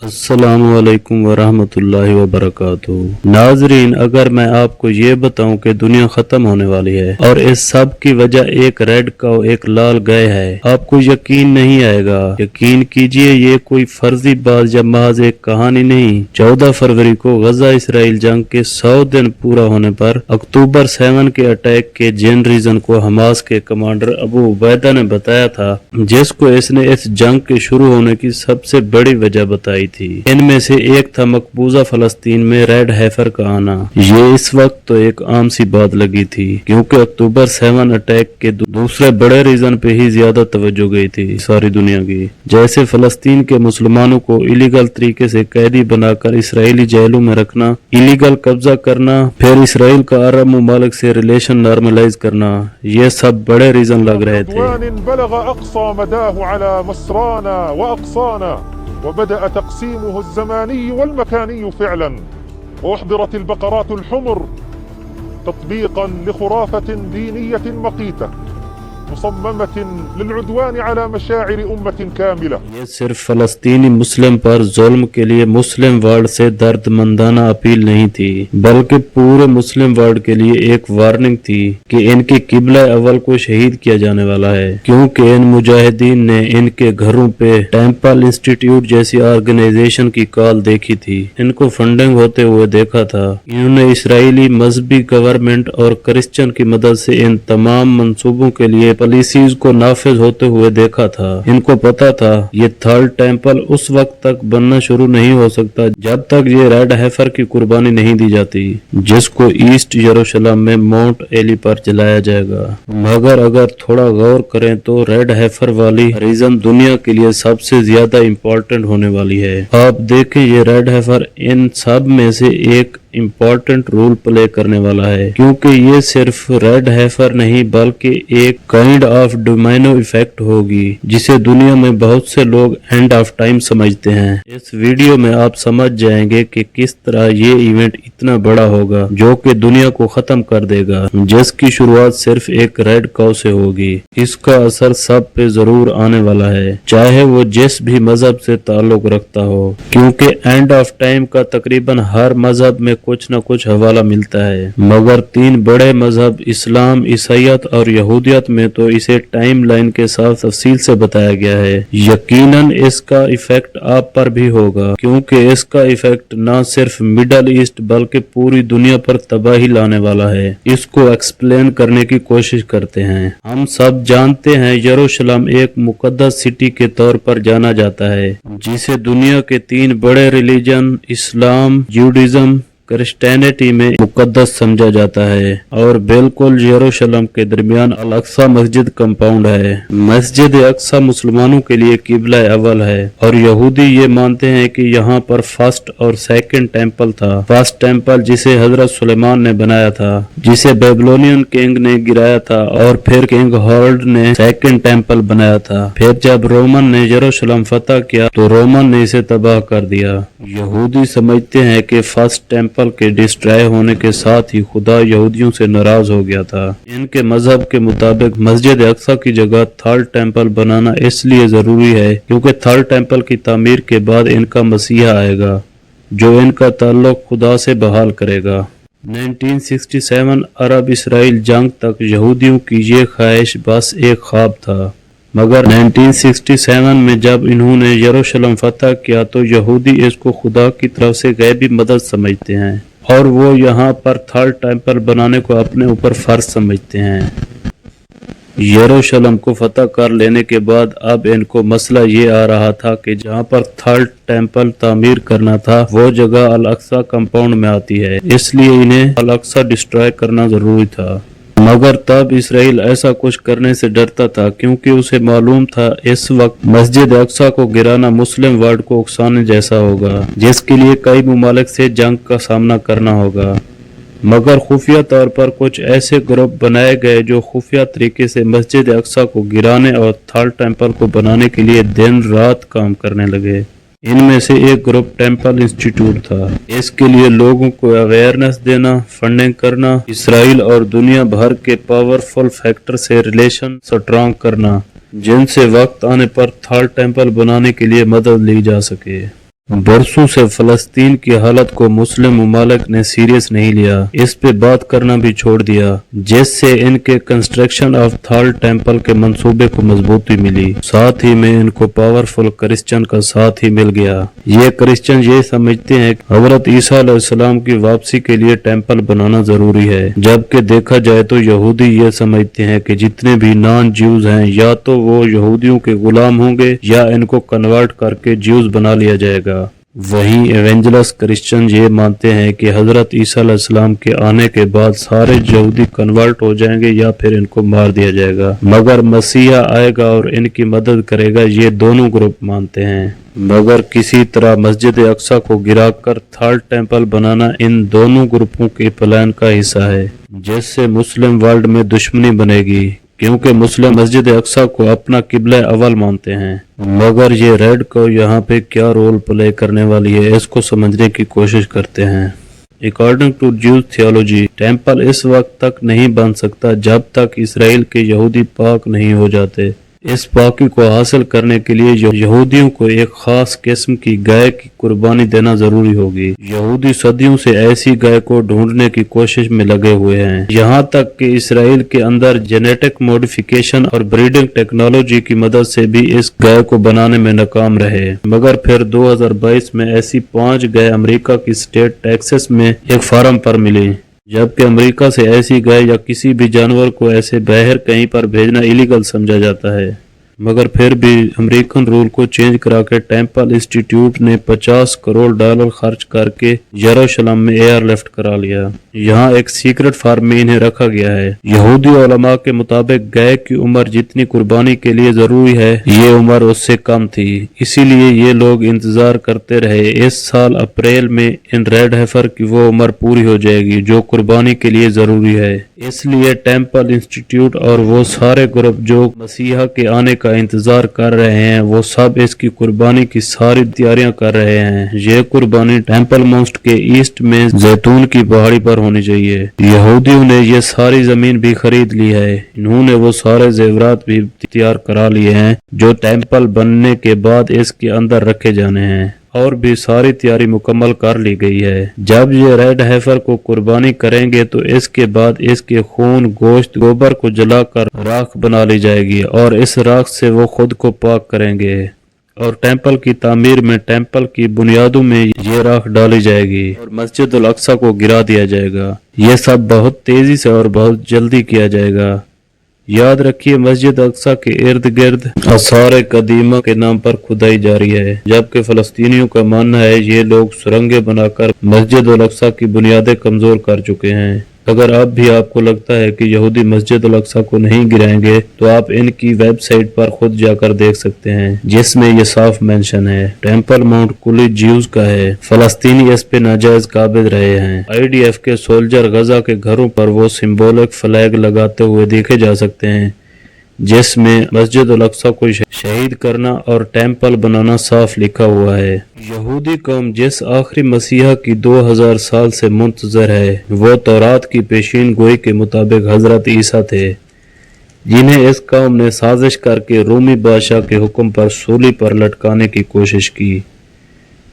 अस्सलाम वालेकुम वरहमतुल्लाहि वबरकातुहू। नाजरीन, अगर मैं आपको ये बताऊं कि दुनिया खत्म होने वाली है और इस सब की वजह एक रेड काऊ एक लाल गाय है, आपको यकीन नहीं आएगा। यकीन कीजिए, ये कोई फर्जी बात या महज एक कहानी नहीं। 14 फरवरी को गजा इसराइल जंग के 100 दिन पूरा होने पर अक्टूबर 7 के अटैक के जिन रीजन को हमास के कमांडर अबू उबैदा ने बताया था, जिसको इसने इस जंग के शुरू होने की सबसे बड़ी वजह बताई थी। इनमें से एक था मकबूजा फलस्तीन में रेड हैफर का आना। ये इस वक्त तो एक आम सी बात लगी थी, क्योंकि अक्टूबर 7 अटैक के दूसरे बड़े रीजन पे ही ज्यादा तवज्जो गई थी सारी दुनिया की, जैसे फलस्तीन के मुसलमानों को इलीगल तरीके से कैदी बनाकर इसराइली जेलों में रखना, इलीगल कब्जा करना, फिर इसराइल का अरब मुमालिक से रिलेशन नॉर्मलाइज करना। ये सब बड़े रीजन लग रहे थे। وبدأ تقسيمه الزماني والمكاني فعلا، وأحضرت البقرات الحمر تطبيقا لخرافة دينية مقيتة مصممة للعدوان على مشاعر أمة كاملة۔ یہ صرف فلسطینی مسلم پر ظلم کے لیے مسلم ورلڈ سے دردمندانہ اپیل نہیں تھی، بلکہ پورے مسلم ورلڈ کے لیے ایک وارننگ تھی کہ ان کے قبلہ اول کو شہید کیا جانے والا ہے، کیونکہ ان مجاہدین نے ان کے گھروں پہ ٹیمپل انسٹیٹیوٹ جیسی آرگنائزیشن کی کال دیکھی تھی، ان کو فنڈنگ ہوتے ہوئے دیکھا تھا۔ انہوں نے اسرائیلی مذہبی گورنمنٹ اور کرسچن کی مدد سے ان تمام منصوبوں کے لیے پالیسیز کو نافذ ہوتے ہوئے دیکھا تھا۔ ان کو پتا تھا یہ تھرڈ ٹیمپل اس وقت تک بننا شروع نہیں ہو سکتا جب تک یہ ریڈ ہیفر کی قربانی نہیں دی جاتی، جس کو ایسٹ یروشلم میں ماؤنٹ ایلی پر جلایا جائے گا۔ مگر اگر تھوڑا غور کریں تو ریڈ ہیفر والی ریزن دنیا کے لیے سب سے زیادہ امپورٹنٹ ہونے والی ہے۔ آپ دیکھیں، یہ ریڈ ہیفر ان سب میں سے ایک امپورٹنٹ رول پلے کرنے والا ہے، کیونکہ یہ صرف ریڈ ہیفر نہیں بلکہ ایک کائنڈ آف ڈومینو ایفیکٹ ہوگی، جسے دنیا میں بہت سے لوگ اینڈ آف ٹائم سمجھتے ہیں۔ اس ویڈیو میں آپ سمجھ جائیں گے کہ کس طرح یہ ایونٹ اتنا بڑا ہوگا جو کہ دنیا کو ختم کر دے گا، جس کی شروعات صرف ایک ریڈ کاؤ سے ہوگی۔ اس کا اثر سب پہ ضرور آنے والا ہے، چاہے وہ جس بھی مذہب سے تعلق رکھتا ہو، کیونکہ اینڈ آف ٹائم کا تقریباً ہر مذہب میں کچھ نہ کچھ حوالہ ملتا ہے، مگر 3 بڑے مذہب اسلام، عیسائیت اور یہودیت میں تو اسے ٹائم لائن کے ساتھ تفصیل سے بتایا گیا ہے۔ یقیناً اس کا ایفیکٹ آپ پر بھی ہوگا، کیونکہ اس کا ایفیکٹ نہ صرف مڈل ایسٹ بلکہ پوری دنیا پر تباہی لانے والا ہے۔ اس کو ایکسپلین کرنے کی کوشش کرتے ہیں۔ ہم سب جانتے ہیں یروشلم ایک مقدس سٹی کے طور پر جانا جاتا ہے، جسے دنیا کے 3 بڑے ریلیجن اسلام، جوڈازم، کرسچینٹی میں مقدس سمجھا جاتا ہے، اور بالکل یروشلم کے درمیان الاقصی مسجد کمپاؤنڈ ہے۔ مسجد اقصی مسلمانوں کے لیے قبلہ اول ہے، اور یہودی یہ مانتے ہیں کہ یہاں پر فرسٹ اور سیکنڈ ٹیمپل تھا۔ فرسٹ ٹیمپل جسے حضرت سلیمان نے بنایا تھا، جسے بیبلونین کنگ نے گرایا تھا، اور پھر کنگ ہارلڈ نے سیکنڈ ٹیمپل بنایا تھا۔ پھر جب رومن نے یروشلم فتح کیا تو رومن نے اسے تباہ کر دیا۔ یہودی سمجھتے ہیں کہ فرسٹ ٹیمپل کے ڈسٹرائے ہونے کے ساتھ ہی خدا یہودیوں سے ناراض ہو گیا تھا۔ ان کے مذہب کے مطابق مسجد اقصی کی جگہ تھرڈ ٹیمپل بنانا اس لیے ضروری ہے کیونکہ تھرڈ ٹیمپل کی تعمیر کے بعد ان کا مسیح آئے گا جو ان کا تعلق خدا سے بحال کرے گا۔ 1967 عرب اسرائیل جنگ تک یہودیوں کی یہ خواہش بس ایک خواب تھا، مگر 1967 میں جب انہوں نے یروشلم فتح کیا تو یہودی اس کو خدا کی طرف سے غیبی مدد سمجھتے ہیں، اور وہ یہاں پر تھرڈ ٹیمپل بنانے کو اپنے اوپر فرض سمجھتے ہیں۔ یروشلم کو فتح کر لینے کے بعد اب ان کو مسئلہ یہ آ رہا تھا کہ جہاں پر تھرڈ ٹیمپل تعمیر کرنا تھا وہ جگہ الاقصی کمپاؤنڈ میں آتی ہے، اس لیے انہیں الاقصی ڈسٹرائے کرنا ضروری تھا۔ مگر تب اسرائیل ایسا کچھ کرنے سے ڈرتا تھا، کیونکہ اسے معلوم تھا اس وقت مسجد اقصی کو گرانا مسلم ورلڈ کو اکسانے جیسا ہوگا، جس کے لیے کئی ممالک سے جنگ کا سامنا کرنا ہوگا۔ مگر خفیہ طور پر کچھ ایسے گروپ بنائے گئے جو خفیہ طریقے سے مسجد اقصی کو گرانے اور تھرڈ ٹیمپل کو بنانے کے لیے دن رات کام کرنے لگے۔ ان میں سے ایک گروپ ٹیمپل انسٹیٹیوٹ تھا۔ اس کے لیے لوگوں کو اویئرنس دینا، فنڈنگ کرنا، اسرائیل اور دنیا بھر کے پاورفل فیکٹر سے ریلیشن سٹرانگ کرنا، جن سے وقت آنے پر تھرڈ ٹیمپل بنانے کے لیے مدد لی جا سکے۔ बरसों से फलस्तीन की हालत को मुस्लिम मुमालिक ने सीरियस नहीं लिया, इस पे बात करना भी छोड़ दिया, जिससे इनके कंस्ट्रक्शन ऑफ थर्ड टेम्पल के मंसूबे को मजबूती मिली। साथ ही में इनको पावरफुल क्रिश्चियन का साथ ही मिल गया। ये क्रिश्चियन ये समझते हैं कि हजरत ईसा अलैहिस्सलाम की वापसी के लिए टेम्पल बनाना जरूरी है, जबकि देखा जाए तो यहूदी ये समझते हैं कि जितने भी नॉन ज्यूज हैं या तो वो यहूदियों के गुलाम होंगे या इनको कन्वर्ट करके ज्यूज बना लिया जाएगा। वहीं एवेंजलस क्रिश्चियन ये मानते हैं कि हजरत ईसा अलैहिस्सलाम के आने के बाद सारे यहूदी कन्वर्ट हो जाएंगे या फिर इनको मार दिया जाएगा, मगर मसीहा आएगा और इनकी मदद करेगा, ये दोनों ग्रुप मानते हैं। मगर किसी तरह मस्जिद अक्सा को गिराकर थर्ड टेम्पल बनाना इन दोनों ग्रुपों के प्लान का हिस्सा है, जिससे मुस्लिम वर्ल्ड में दुश्मनी बनेगी, क्योंकि मुस्लिम मस्जिद अक्सा को अपना किबला अव्वल मानते हैं। मगर ये रेड को यहाँ पे क्या रोल प्ले करने वाली है, इसको समझने की कोशिश करते हैं। According to Jews theology, temple इस वक्त तक नहीं बन सकता जब तक इसराइल के यहूदी पाक नहीं हो जाते। इस पाकी को हासिल करने के लिए यहूदियों को एक खास किस्म की गाय की कुर्बानी देना जरूरी होगी। यहूदी सदियों से ऐसी गाय को ढूंढने की कोशिश में लगे हुए हैं, यहाँ तक कि इसराइल के अंदर जेनेटिक मॉडिफिकेशन और ब्रीडिंग टेक्नोलॉजी की मदद से भी इस गाय को बनाने में नाकाम रहे। मगर फिर 2022 में ऐसी 5 गाय अमेरिका की स्टेट टेक्सास में एक फार्म पर मिली, जबकि अमेरिका से ऐसी गाय या किसी भी जानवर को ऐसे बाहर कहीं पर भेजना इलीगल समझा जाता है। मगर फिर भी अमेरिकन रूल को चेंज करा के टेम्पल इंस्टीट्यूट ने $50 करोड़ खर्च करके यरूशलेम में एयरलिफ्ट करा लिया। यहाँ एक सीक्रेट फार्म में इन्हें रखा गया है। यहूदी उलमा के मुताबिक गाय की उम्र जितनी कुर्बानी के लिए जरूरी है, ये उम्र उससे कम थी, इसीलिए ये लोग इंतजार करते रहे। इस साल अप्रैल में इन रेड हेफर की वो उम्र पूरी हो जाएगी जो कुर्बानी के लिए जरूरी है। इसलिए टेम्पल इंस्टीट्यूट और वो सारे ग्रुप जो मसीहा के आने का इंतजार कर रहे हैं, वो सब इसकी कुर्बानी की सारी तैयारियां कर रहे हैं। ये कुर्बानी टेम्पल माउंट के ईस्ट में जैतून की पहाड़ी पर होनी चाहिए। यहूदियों ने ये सारी जमीन भी खरीद ली है। इन्होंने वो सारे जेवरात भी तैयार करा लिए हैं जो टेम्पल बनने के बाद इसके अंदर रखे जाने हैं, और भी सारी तैयारी मुकम्मल कर ली गई है। जब ये रेड हेफर को कुर्बानी करेंगे तो इसके बाद इसके खून, गोश्त, गोबर को जलाकर राख बना ली जाएगी और इस राख से वो खुद को पाक करेंगे और टेम्पल की तामीर में टेम्पल की बुनियादों में ये राख डाली जाएगी और मस्जिद अल अक्सा को गिरा दिया जाएगा। ये सब बहुत तेजी से और बहुत जल्दी किया जाएगा। याद रखिए, मस्जिद अक्सा के इर्द गिर्द आसार कदीमा के नाम पर खुदाई जारी है, जबकि फलस्तीनियों का मानना है ये लोग सुरंगें बनाकर मस्जिद अल अक्सा की बुनियादें कमजोर कर चुके हैं। अगर अब भी आपको लगता है कि यहूदी मस्जिद अल अक्सा को नहीं गिराएंगे तो आप इनकी वेबसाइट पर खुद जाकर देख सकते हैं, जिसमें ये साफ मेंशन है टेम्पल माउंट कुली ज्यूज का है। फलस्तीनी इस पे नाजायज काबिज रहे हैं। IDF के सोल्जर गजा के घरों पर वो सिंबॉलिक फ्लैग लगाते हुए देखे जा सकते हैं, जिसमें मस्जिद अल अक्सा को शहीद करना और टेम्पल बनाना साफ लिखा हुआ है। यहूदी कौम जिस आखिरी मसीहा की 2000 साल से मुंतजर है, वो तौरात की पेशीन गोई के मुताबिक हजरत ईसा थे, जिन्हें इस कौम ने साजिश करके रोमी बादशाह के हुक्म पर सूली पर लटकाने की कोशिश की,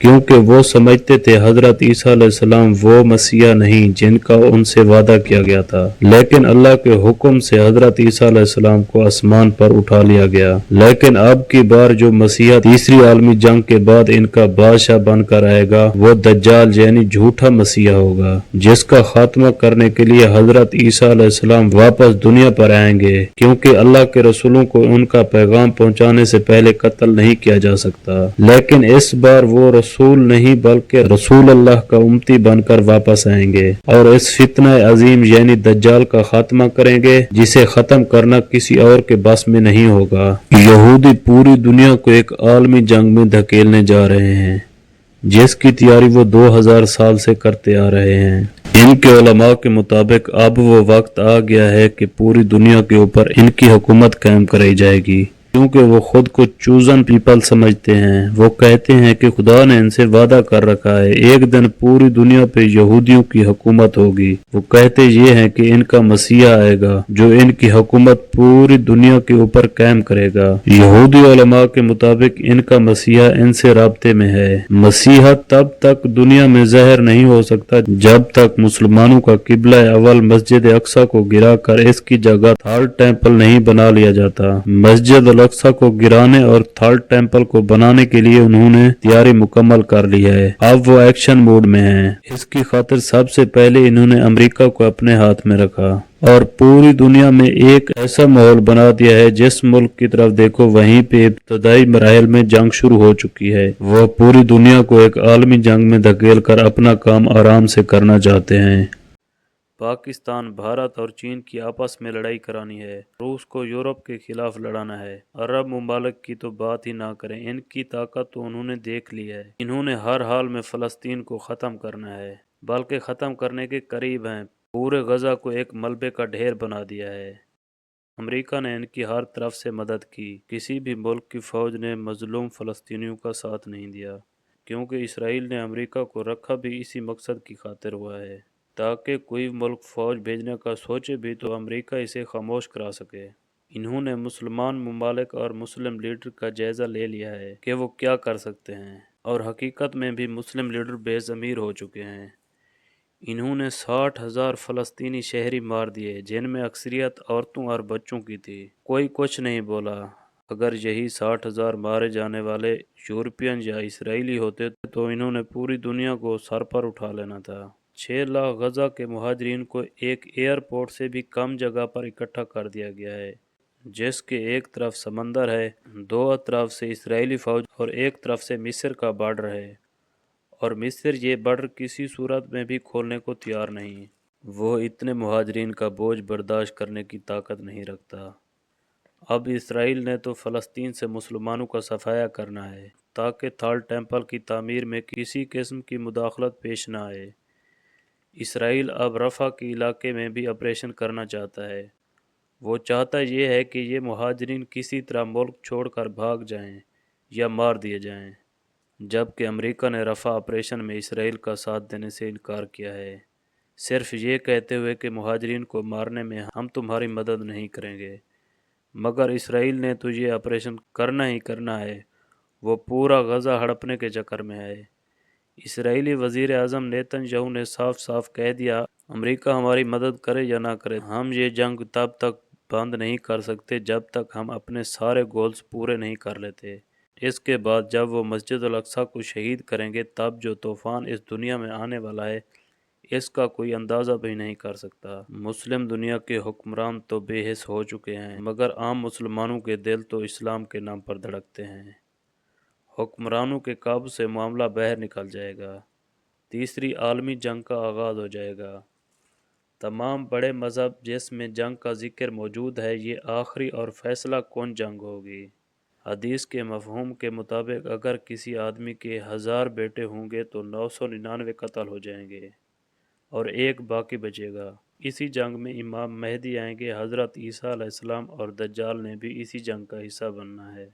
क्योंकि वो समझते थे हजरत ईसा अलैहिस्सलाम वो मसीहा नहीं जिनका उनसे वादा किया गया था। लेकिन अल्लाह के हुक्म से हजरत ईसा अलैहिस्सलाम को आसमान पर उठा लिया गया। लेकिन अब की बार जो मसीहा तीसरी आलमी जंग के बाद इनका बादशाह बनकर आएगा, वो दज्जाल यानी झूठा मसीहा होगा, जिसका खात्मा करने के लिए हजरत ईसा अलैहिस्सलाम वापस दुनिया पर आएंगे, क्योंकि अल्लाह के रसूलों को उनका पैगाम पहुंचाने से पहले कत्ल नहीं किया जा सकता। लेकिन इस बार वो रसूल नहीं बल्कि रसूल अल्लाह का उम्मती बनकर वापस आएंगे और इस फितना अजीम यानी दज्जाल का खात्मा करेंगे, जिसे खत्म करना किसी और के बस में नहीं होगा। यहूदी पूरी दुनिया को एक आलमी जंग में धकेलने जा रहे हैं, जिसकी तैयारी वो 2000 साल से करते आ रहे हैं। इनके उलमा के मुताबिक अब वो वक्त आ गया है कि पूरी दुनिया के ऊपर इनकी हुकूमत कायम कराई जाएगी। क्योंकि वो खुद को चूजन पीपल समझते हैं। वो कहते हैं कि खुदा ने इनसे वादा कर रखा है, एक दिन पूरी दुनिया पे यहूदियों की हुकूमत होगी। वो कहते ये हैं कि इनका मसीहा आएगा जो इनकी हुकूमत पूरी दुनिया के ऊपर कायम करेगा। यहूदी उलमा के मुताबिक इनका मसीहा इनसे राब्ते में है। मसीहा तब तक दुनिया में ज़ाहिर नहीं हो सकता जब तक मुसलमानों का किबला अव्वल मस्जिद अक्सा को गिरा कर इसकी जगह थर्ड टेम्पल नहीं बना लिया जाता। मस्जिद अल-अक्सा को गिराने और थर्ड टेम्पल को बनाने के लिए उन्होंने तैयारी मुकम्मल कर ली है। अब वो एक्शन मोड में हैं। इसकी खातिर सबसे पहले इन्होंने अमेरिका को अपने हाथ में रखा और पूरी दुनिया में एक ऐसा माहौल बना दिया है जिस मुल्क की तरफ देखो वहीं पे इब्तदाई मराहल में जंग शुरू हो चुकी है। वह पूरी दुनिया को एक आलमी जंग में धकेल कर अपना काम आराम से करना चाहते हैं। पाकिस्तान, भारत और चीन की आपस में लड़ाई करानी है। रूस को यूरोप के खिलाफ लड़ाना है। अरब मुमालिक की तो बात ही ना करें, इनकी ताकत तो उन्होंने देख ली है। इन्होंने हर हाल में फ़लस्तीन को ख़त्म करना है, बल्कि ख़त्म करने के करीब हैं। पूरे गज़ा को एक मलबे का ढेर बना दिया है। अमेरिका ने इनकी हर तरफ से मदद की। किसी भी मुल्क की फ़ौज ने मज़लूम फ़लस्तीनियों का साथ नहीं दिया, क्योंकि इसराइल ने अमेरिका को रखा भी इसी मकसद की खातिर हुआ है, ताकि कोई मुल्क फ़ौज भेजने का सोचे भी तो अमेरिका इसे खामोश करा सके। इन्होंने मुसलमान ममालिक और मुस्लिम लीडर का जायज़ा ले लिया है कि वो क्या कर सकते हैं, और हकीकत में भी मुस्लिम लीडर बेज़मीर हो चुके हैं। इन्होंने 60,000 फ़लस्तीनी शहरी मार दिए, जिनमें अक्सरियत औरतों और बच्चों की थी। कोई कुछ नहीं बोला। अगर यही 60,000 मारे जाने वाले यूरोपियन या इसराइली होते तो इन्होंने पूरी दुनिया को सर पर उठा लेना था। 6 लाख गज़ा के मुहाजिरीन को एक एयरपोर्ट से भी कम जगह पर इकट्ठा कर दिया गया है, जिसके एक तरफ समंदर है, दो तरफ से इसराइली फ़ौज और एक तरफ से मिस्र का बॉर्डर है, और मिस्र ये बॉर्डर किसी सूरत में भी खोलने को तैयार नहीं। वो इतने मुहाजिरीन का बोझ बर्दाश्त करने की ताकत नहीं रखता। अब इसराइल ने तो फ़लस्तीन से मुसलमानों का सफाया करना है, ताकि थर्ड टेम्पल की तामीर में किसी किस्म की मुदाखलत पेश न आए। इसराइल अब रफ़ा के इलाके में भी ऑपरेशन करना चाहता है। वो चाहता ये है कि ये मुहाजिरीन किसी तरह मुल्क छोड़कर भाग जाएं या मार दिए जाएं, जबकि अमेरिका ने रफ़ा ऑपरेशन में इसराइल का साथ देने से इनकार किया है, सिर्फ ये कहते हुए कि मुहाजिरीन को मारने में हम तुम्हारी मदद नहीं करेंगे। मगर इसराइल ने तो ये ऑपरेशन करना ही करना है। वो पूरा गज़ा हड़पने के चक्कर में है। इसराइली वज़ीर आज़म नेतन्याहू ने साफ साफ कह दिया, अमेरिका हमारी मदद करे या ना करे, हम ये जंग तब तक बंद नहीं कर सकते जब तक हम अपने सारे गोल्स पूरे नहीं कर लेते। इसके बाद जब वो मस्जिद अल-अक्सा को शहीद करेंगे, तब जो तूफ़ान इस दुनिया में आने वाला है इसका कोई अंदाज़ा भी नहीं कर सकता। मुस्लिम दुनिया के हुक्मरान तो बेहिस हो चुके हैं, मगर आम मुसलमानों के दिल तो इस्लाम के नाम पर धड़कते हैं। हुक्मरानों के काबू से मामला बाहर निकल जाएगा। तीसरी आलमी जंग का आगाज़ हो जाएगा। तमाम बड़े मज़हब जिसमें जंग का ज़िक्र मौजूद है, ये आखिरी और फैसला कौन जंग होगी। हदीस के मफ़हूम के मुताबिक अगर किसी आदमी के 1000 बेटे होंगे तो 999 कत्ल हो जाएंगे और एक बाकी बचेगा। इसी जंग में इमाम महदी आएंगे। हज़रत ईसा अलैहिस्सलाम और दज्जाल ने भी इसी जंग का हिस्सा बनना है।